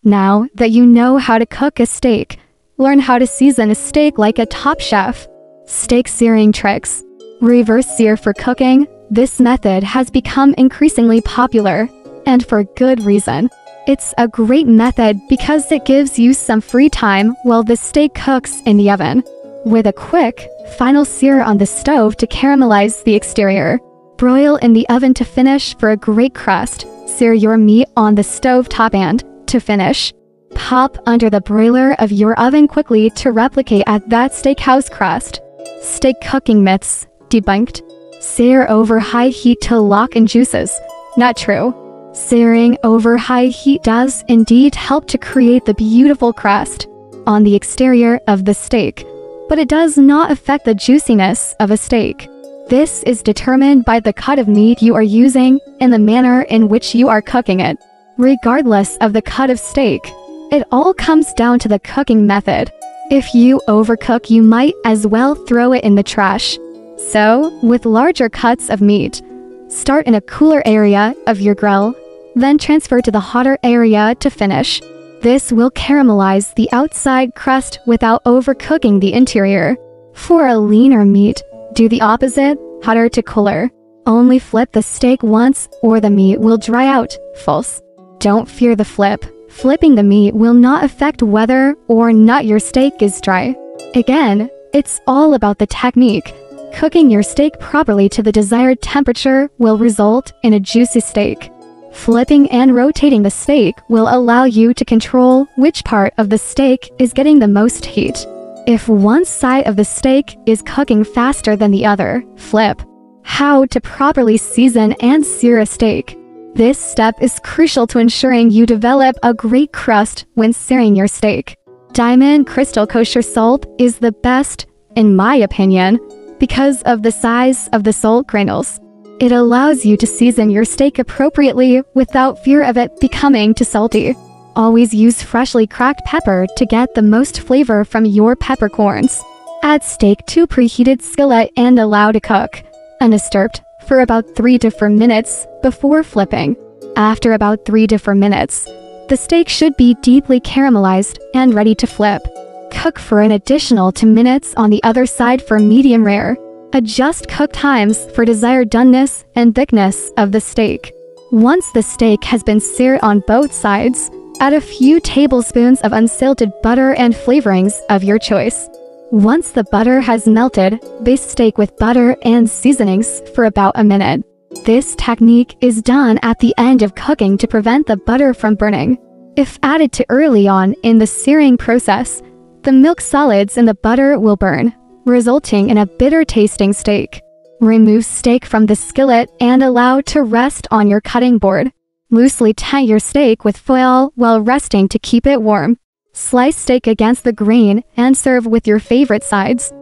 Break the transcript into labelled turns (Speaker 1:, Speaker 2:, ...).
Speaker 1: Now that you know how to cook a steak, learn how to season a steak like a top chef. Steak searing tricks. Reverse sear for cooking. This method has become increasingly popular, and for good reason. It's a great method because it gives you some free time while the steak cooks in the oven. With a quick, final sear on the stove to caramelize the exterior. Broil in the oven to finish for a great crust. Sear your meat on the stove top and, to finish, pop under the broiler of your oven quickly to replicate at that steakhouse crust. Steak cooking myths debunked. Sear over high heat to lock in juices. Not true. Searing over high heat does indeed help to create the beautiful crust on the exterior of the steak, but it does not affect the juiciness of a steak. This is determined by the cut of meat you are using and the manner in which you are cooking it. Regardless of the cut of steak, it all comes down to the cooking method. If you overcook, you might as well throw it in the trash. So, with larger cuts of meat, start in a cooler area of your grill, then transfer to the hotter area to finish. This will caramelize the outside crust without overcooking the interior. For a leaner meat, do the opposite, hotter to cooler. Only flip the steak once or the meat will dry out. False. Don't fear the flip. Flipping the meat will not affect whether or not your steak is dry. Again, it's all about the technique. Cooking your steak properly to the desired temperature will result in a juicy steak. Flipping and rotating the steak will allow you to control which part of the steak is getting the most heat. If one side of the steak is cooking faster than the other, flip. How to properly season and sear a steak. This step is crucial to ensuring you develop a great crust when searing your steak. Diamond Crystal Kosher Salt is the best, in my opinion, because of the size of the salt granules. It allows you to season your steak appropriately without fear of it becoming too salty. Always use freshly cracked pepper to get the most flavor from your peppercorns. Add steak to preheated skillet and allow to cook, undisturbed, for about 3 to 4 minutes before flipping. After about 3 to 4 minutes, the steak should be deeply caramelized and ready to flip. Cook for an additional 2 minutes on the other side for medium rare. Adjust cook times for desired doneness and thickness of the steak. Once the steak has been seared on both sides, add a few tablespoons of unsalted butter and flavorings of your choice. Once the butter has melted, baste steak with butter and seasonings for about a minute. This technique is done at the end of cooking to prevent the butter from burning. If added too early on in the searing process, the milk solids in the butter will burn, resulting in a bitter-tasting steak. Remove steak from the skillet and allow to rest on your cutting board. Loosely tie your steak with foil while resting to keep it warm. Slice steak against the grain and serve with your favorite sides.